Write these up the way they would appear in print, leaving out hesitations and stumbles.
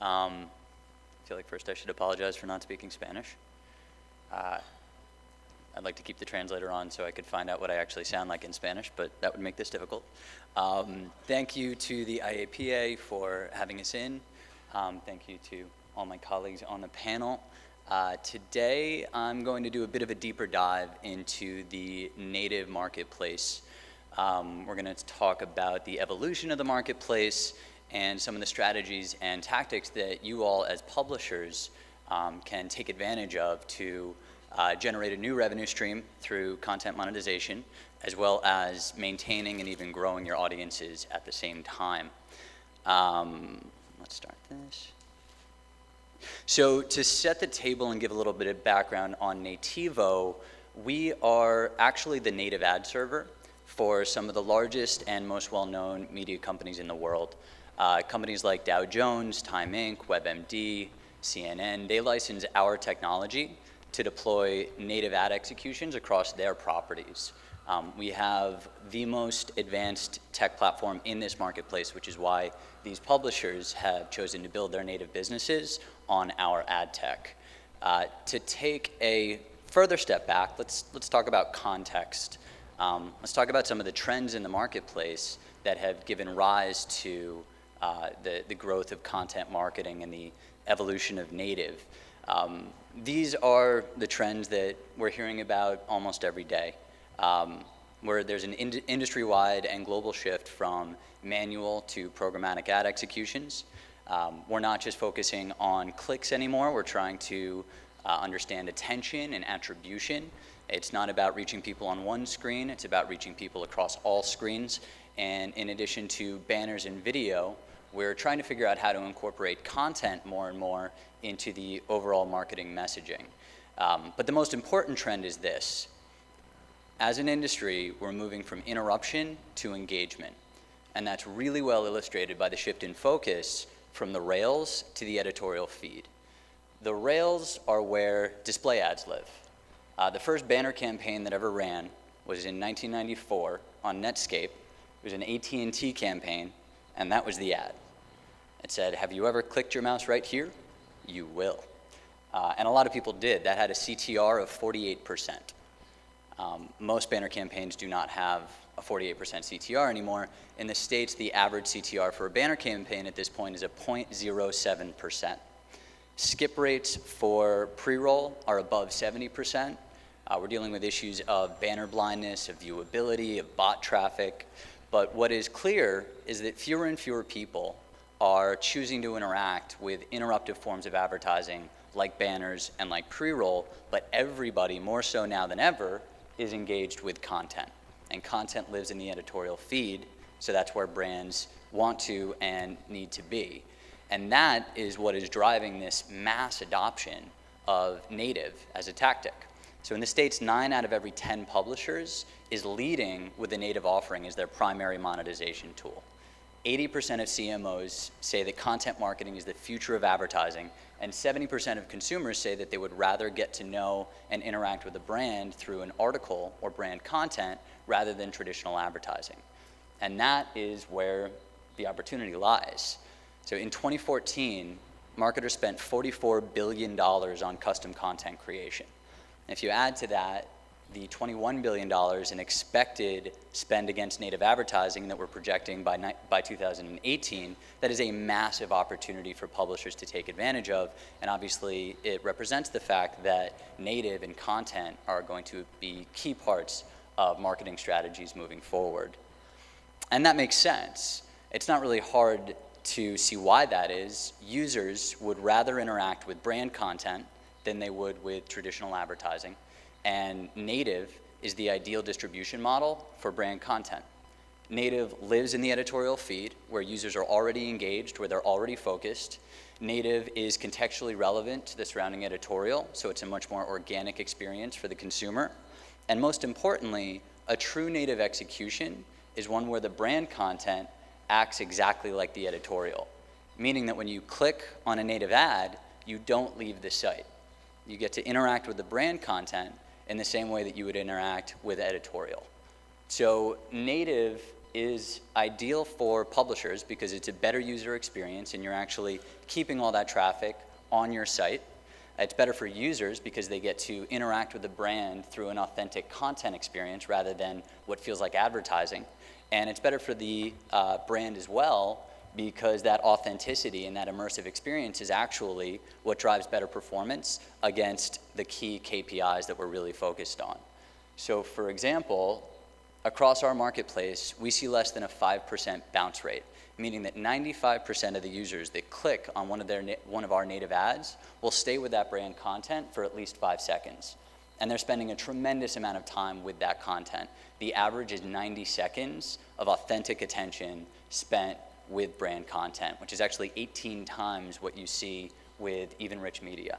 I feel like first I should apologize for not speaking Spanish. I'd like to keep the translator on so I could find out what I actually sound like in Spanish, but that would make this difficult. Thank you to the IAPA for having us in. Thank you to all my colleagues on the panel. Today I'm going to do a bit of a deeper dive into the native marketplace. We're going to talk about the evolution of the marketplace and some of the strategies and tactics that you all as publishers can take advantage of to generate a new revenue stream through content monetization, as well as maintaining and even growing your audiences at the same time. Let's start this. So to set the table and give a little bit of background on Nativo, we are actually the native ad server for some of the largest and most well-known media companies in the world. Companies like Dow Jones, Time Inc., WebMD, CNN, they license our technology to deploy native ad executions across their properties. We have the most advanced tech platform in this marketplace, which is why these publishers have chosen to build their native businesses on our ad tech. To take a further step back, let's talk about context. Let's talk about some of the trends in the marketplace that have given rise to the growth of content marketing and the evolution of native. These are the trends that we're hearing about almost every day, where there's an industry-wide and global shift from manual to programmatic ad executions. We're not just focusing on clicks anymore. We're trying to understand attention and attribution. It's not about reaching people on one screen. It's about reaching people across all screens. And in addition to banners and video, we're trying to figure out how to incorporate content more and more into the overall marketing messaging. But the most important trend is this. As an industry, we're moving from interruption to engagement. And that's really well illustrated by the shift in focus from the rails to the editorial feed. The rails are where display ads live. The first banner campaign that ever ran was in 1994 on Netscape. It was an AT&T campaign, and that was the ad. It said, "Have you ever clicked your mouse right here? You will." And a lot of people did. That had a CTR of 48%. Most banner campaigns do not have a 48% CTR anymore. In the States, the average CTR for a banner campaign at this point is a 0.07%. Skip rates for pre-roll are above 70%. We're dealing with issues of banner blindness, of viewability, of bot traffic. But what is clear is that fewer and fewer people are choosing to interact with interruptive forms of advertising like banners and like pre-roll, but everybody, more so now than ever, is engaged with content. And content lives in the editorial feed, so that's where brands want to and need to be. And that is what is driving this mass adoption of native as a tactic. So in the States, 9 out of every 10 publishers is leading with the native offering as their primary monetization tool. 80% of CMOs say that content marketing is the future of advertising, and 70% of consumers say that they would rather get to know and interact with a brand through an article or brand content rather than traditional advertising. And that is where the opportunity lies. So in 2014, marketers spent $44 billion on custom content creation. And if you add to that the $21 billion in expected spend against native advertising that we're projecting by 2018, that is a massive opportunity for publishers to take advantage of. And obviously, it represents the fact that native and content are going to be key parts of marketing strategies moving forward. And that makes sense. It's not really hard to see why that is. Users would rather interact with brand content than they would with traditional advertising. And native is the ideal distribution model for brand content. Native lives in the editorial feed where users are already engaged, where they're already focused. Native is contextually relevant to the surrounding editorial, so it's a much more organic experience for the consumer. And most importantly, a true native execution is one where the brand content acts exactly like the editorial, meaning that when you click on a native ad, you don't leave the site. You get to interact with the brand content in the same way that you would interact with editorial. So native is ideal for publishers because it's a better user experience and you're actually keeping all that traffic on your site. It's better for users because they get to interact with the brand through an authentic content experience rather than what feels like advertising. And it's better for the brand as well because that authenticity and that immersive experience is actually what drives better performance against the key KPIs that we're really focused on. So for example, across our marketplace, we see less than a 5% bounce rate, meaning that 95% of the users that click on one of our native ads will stay with that brand content for at least 5 seconds. And they're spending a tremendous amount of time with that content. The average is 90 seconds of authentic attention spent with brand content, which is actually 18 times what you see with even rich media.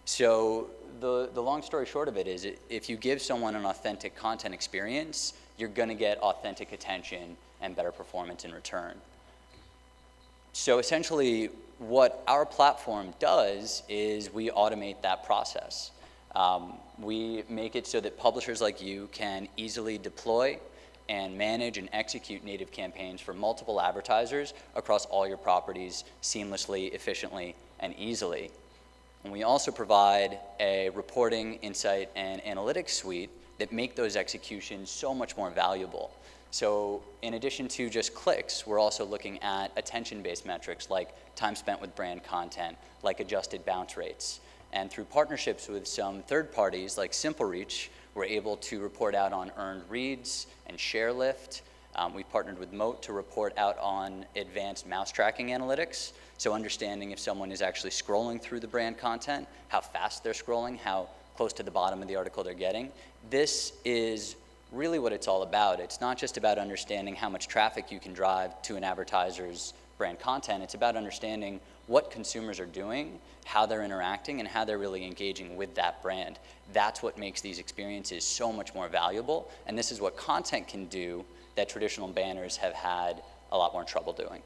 So the long story short of it is if you give someone an authentic content experience, you're going to get authentic attention and better performance in return. So essentially what our platform does is we automate that process. We make it so that publishers like you can easily deploy and manage and execute native campaigns for multiple advertisers across all your properties seamlessly, efficiently, and easily. And we also provide a reporting, insight, and analytics suite that make those executions so much more valuable. So in addition to just clicks, we're also looking at attention-based metrics like time spent with brand content, like adjusted bounce rates. And through partnerships with some third parties like SimpleReach, we're able to report out on earned reads and share lift. We've partnered with Moat to report out on advanced mouse tracking analytics, so understanding if someone is actually scrolling through the brand content, how fast they're scrolling, how close to the bottom of the article they're getting. This is really what it's all about. It's not just about understanding how much traffic you can drive to an advertiser's brand content. It's about understanding what consumers are doing, how they're interacting, and how they're really engaging with that brand. That's what makes these experiences so much more valuable, and this is what content can do that traditional banners have had a lot more trouble doing.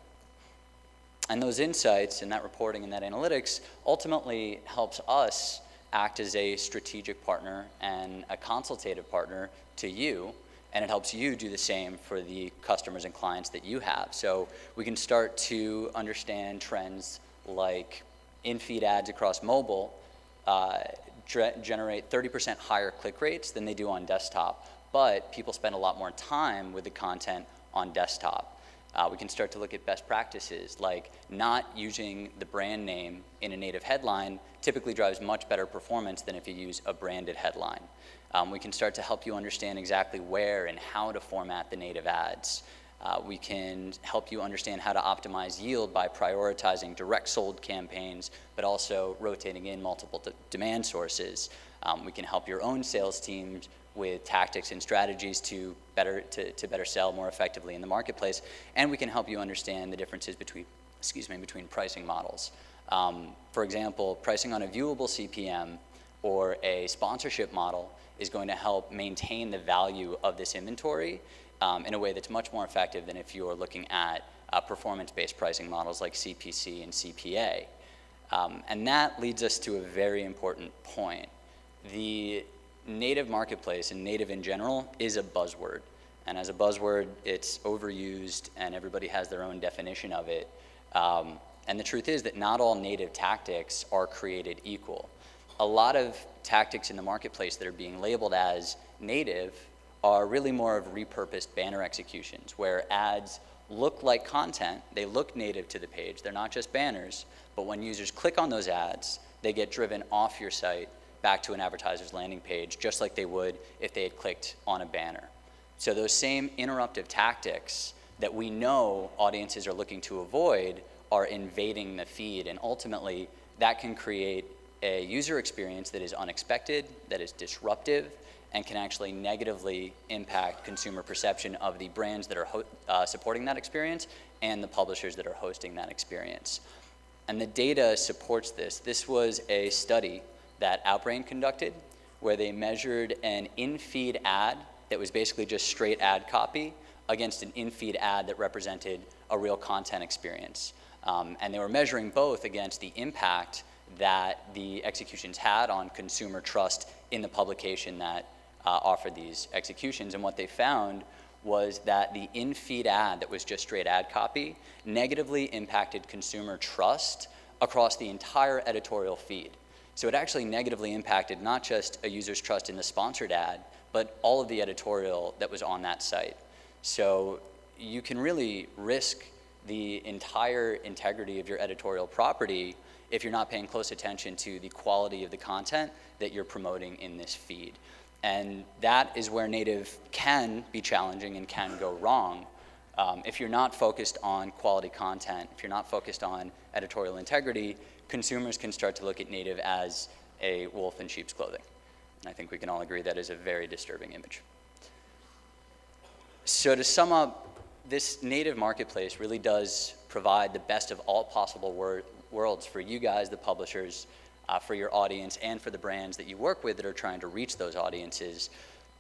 And those insights and that reporting and that analytics ultimately helps us act as a strategic partner and a consultative partner to you, and it helps you do the same for the customers and clients that you have. So we can start to understand trends like in-feed ads across mobile generate 30% higher click rates than they do on desktop, but people spend a lot more time with the content on desktop. We can start to look at best practices, like not using the brand name in a native headline typically drives much better performance than if you use a branded headline. We can start to help you understand exactly where and how to format the native ads. We can help you understand how to optimize yield by prioritizing direct sold campaigns, but also rotating in multiple demand sources. We can help your own sales teams with tactics and strategies to better sell more effectively in the marketplace, and we can help you understand the differences between pricing models. For example, pricing on a viewable CPM or a sponsorship model is going to help maintain the value of this inventory in a way that's much more effective than if you're looking at performance-based pricing models like CPC and CPA. And that leads us to a very important point. The native marketplace and native in general is a buzzword. And as a buzzword, it's overused and everybody has their own definition of it. And the truth is that not all native tactics are created equal. A lot of tactics in the marketplace that are being labeled as native are really more of repurposed banner executions where ads look like content, they look native to the page, they're not just banners, but when users click on those ads, they get driven off your site back to an advertiser's landing page, just like they would if they had clicked on a banner. So those same interruptive tactics that we know audiences are looking to avoid are invading the feed, and ultimately that can create a user experience that is unexpected, that is disruptive, and can actually negatively impact consumer perception of the brands that are supporting that experience and the publishers that are hosting that experience. And the data supports this. This was a study that Outbrain conducted where they measured an in-feed ad that was basically just straight ad copy against an in-feed ad that represented a real content experience. And they were measuring both against the impact that the executions had on consumer trust in the publication that offered these executions. And what they found was that the in-feed ad that was just straight ad copy negatively impacted consumer trust across the entire editorial feed. So it actually negatively impacted not just a user's trust in the sponsored ad, but all of the editorial that was on that site. So you can really risk the entire integrity of your editorial property if you're not paying close attention to the quality of the content that you're promoting in this feed. And that is where native can be challenging and can go wrong. If you're not focused on quality content, if you're not focused on editorial integrity, consumers can start to look at native as a wolf in sheep's clothing. And I think we can all agree that is a very disturbing image. So to sum up, this native marketplace really does provide the best of all possible worlds for you guys, the publishers, for your audience, and for the brands that you work with that are trying to reach those audiences.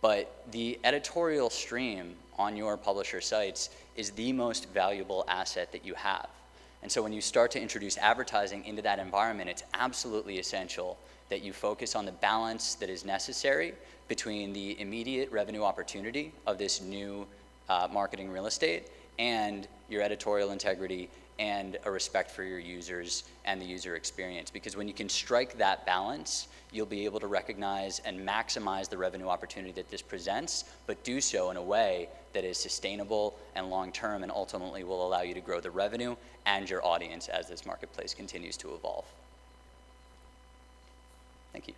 But the editorial stream on your publisher sites is the most valuable asset that you have. And so when you start to introduce advertising into that environment, it's absolutely essential that you focus on the balance that is necessary between the immediate revenue opportunity of this new marketing real estate and your editorial integrity and a respect for your users and the user experience. Because when you can strike that balance, you'll be able to recognize and maximize the revenue opportunity that this presents, but do so in a way that is sustainable and long-term and ultimately will allow you to grow the revenue and your audience as this marketplace continues to evolve. Thank you.